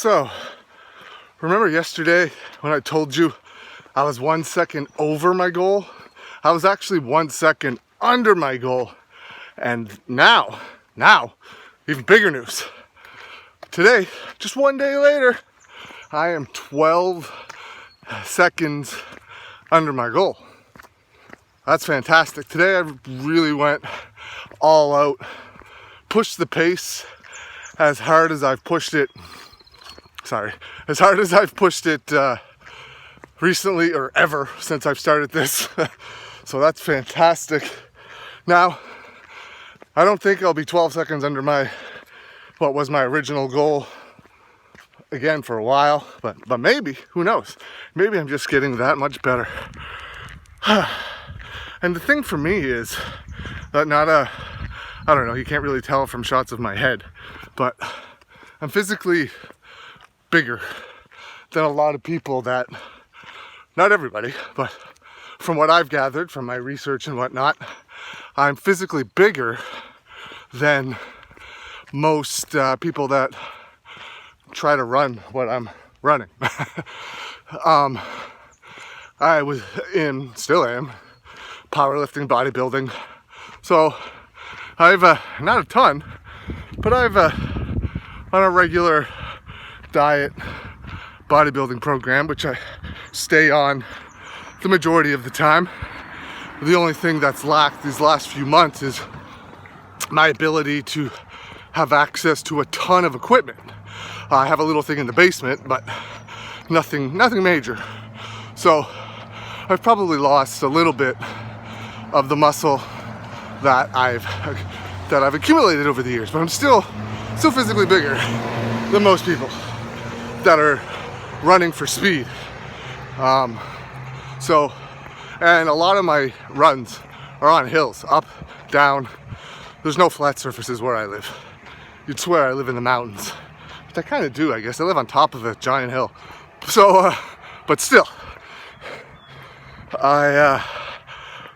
So, remember yesterday when I told you I was 1 second over my goal? I was actually 1 second under my goal. And now, even bigger news. Today, just one day later, I am 12 seconds under my goal. That's fantastic. Today I really went all out, pushed the pace as hard as I've pushed it. As hard as I've pushed it recently or ever since I've started this. So that's fantastic. Now, I don't think I'll be 12 seconds under what was my original goal again for a while, but maybe, who knows? Maybe I'm just getting that much better. And the thing for me is that I don't know, you can't really tell from shots of my head, but I'm physically bigger than a lot of people that, not everybody, but from what I've gathered from my research and whatnot, I'm physically bigger than most people that try to run what I'm running. I still am, powerlifting, bodybuilding. So I've, not a ton, but I've on a regular diet bodybuilding program, which I stay on the majority of the time. The only thing that's lacked these last few months is my ability to have access to a ton of equipment. I have a little thing in the basement, but nothing major. So I've probably lost a little bit of the muscle that I've accumulated over the years, but I'm still physically bigger than most people that are running for speed. And a lot of my runs are on hills, up, down. There's no flat surfaces where I live. You'd swear I live in the mountains. But I kind of do, I guess. I live on top of a giant hill. So, but still,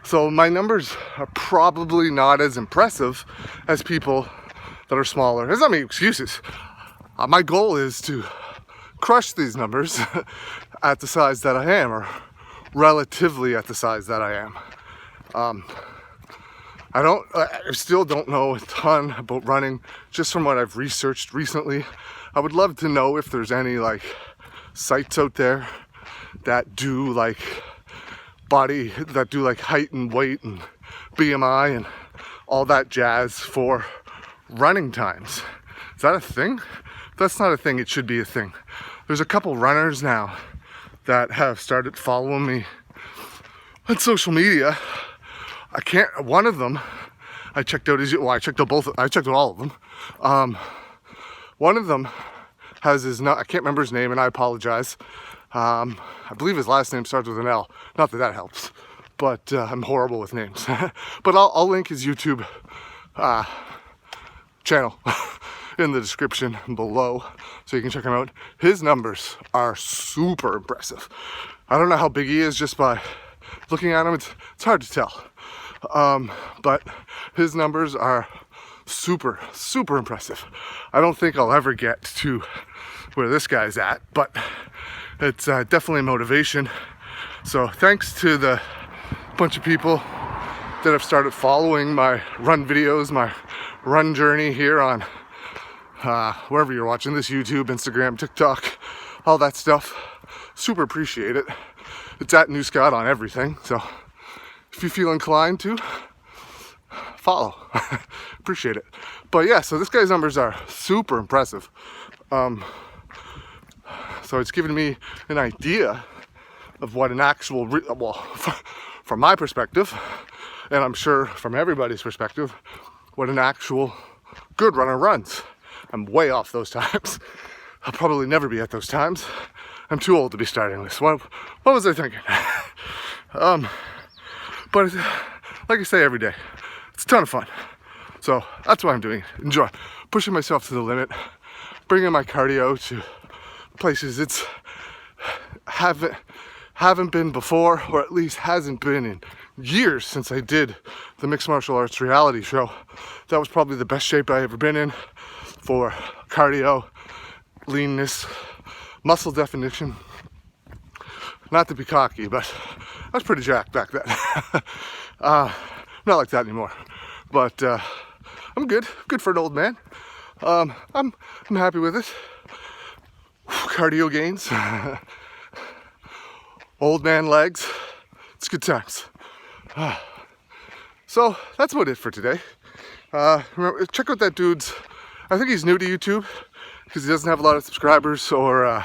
so my numbers are probably not as impressive as people that are smaller. There's not many excuses. My goal is to crush these numbers at the size that I am, or relatively at the size that I am. I still don't know a ton about running, just from what I've researched recently. I would love to know if there's any sites out there that do height and weight and BMI and all that jazz for running times. Is that a thing? If that's not a thing, it should be a thing. There's a couple runners now that have started following me on social media. One of them, I checked out I checked out all of them. One of them has I can't remember his name, and I apologize. I believe his last name starts with an L. Not that helps, but I'm horrible with names. But I'll link his YouTube channel in the description below, so you can check him out. His numbers are super impressive. I don't know how big he is just by looking at him. It's hard to tell. But his numbers are super impressive. I don't think I'll ever get to where this guy's at, but it's definitely motivation. So thanks to the bunch of people that have started following my run videos, my run journey here on wherever you're watching this, YouTube, Instagram, TikTok, all that stuff. Super appreciate it. It's at New Scott on everything, so if you feel inclined to follow, appreciate it. But yeah, so this guy's numbers are super impressive. So it's given me an idea of what an actual, from my perspective, and I'm sure from everybody's perspective, what an actual good runner runs. I'm way off those times. I'll probably never be at those times. I'm too old to be starting this. What was I thinking? But like I say every day, it's a ton of fun. So that's why I'm doing it. Enjoy. Pushing myself to the limit. Bringing my cardio to places it's haven't been before, or at least hasn't been in years since I did the mixed martial arts reality show. That was probably the best shape I ever been in for cardio leanness, muscle definition. Not to be cocky, but I was pretty jacked back then. Not like that anymore. But I'm good for an old man. I'm happy with it. Cardio gains, old man legs. It's good times. So that's about it for today. Remember, check out that dude's. I think he's new to YouTube because he doesn't have a lot of subscribers, or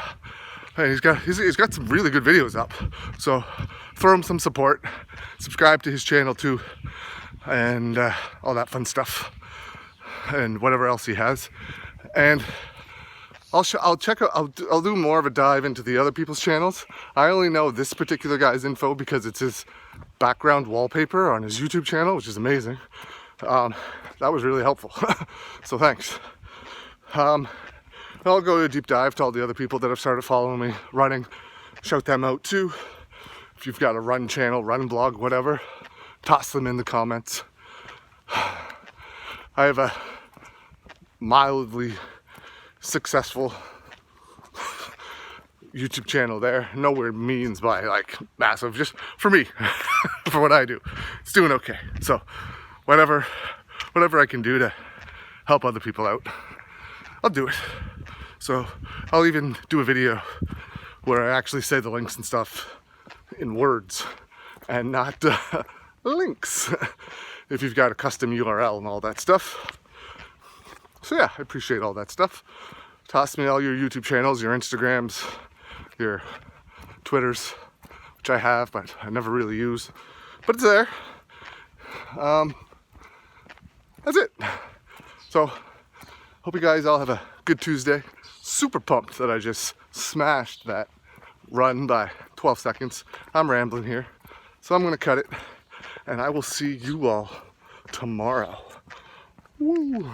he's got some really good videos up. So throw him some support. Subscribe to his channel too, and all that fun stuff, and whatever else he has. And I'll check out. I'll do more of a dive into the other people's channels. I only know this particular guy's info because it's his background wallpaper on his YouTube channel, which is amazing. That was really helpful. So thanks. I'll go a deep dive to all the other people that have started following me running. Shout them out too. If you've got a run channel, run blog, whatever, toss them in the comments. I have a mildly successful YouTube channel there. Nowhere means by like massive, just for me, for what I do. It's doing okay. So whatever I can do to help other people out, I'll do it. So I'll even do a video where I actually say the links and stuff in words and not links, if you've got a custom URL and all that stuff. So yeah, I appreciate all that stuff. Toss me all your YouTube channels, your Instagrams, your Twitters, which I have, but I never really use. But it's there. That's it. So, hope you guys all have a good Tuesday. Super pumped that I just smashed that run by 12 seconds. I'm rambling here, so I'm gonna cut it, and I will see you all tomorrow. Woo.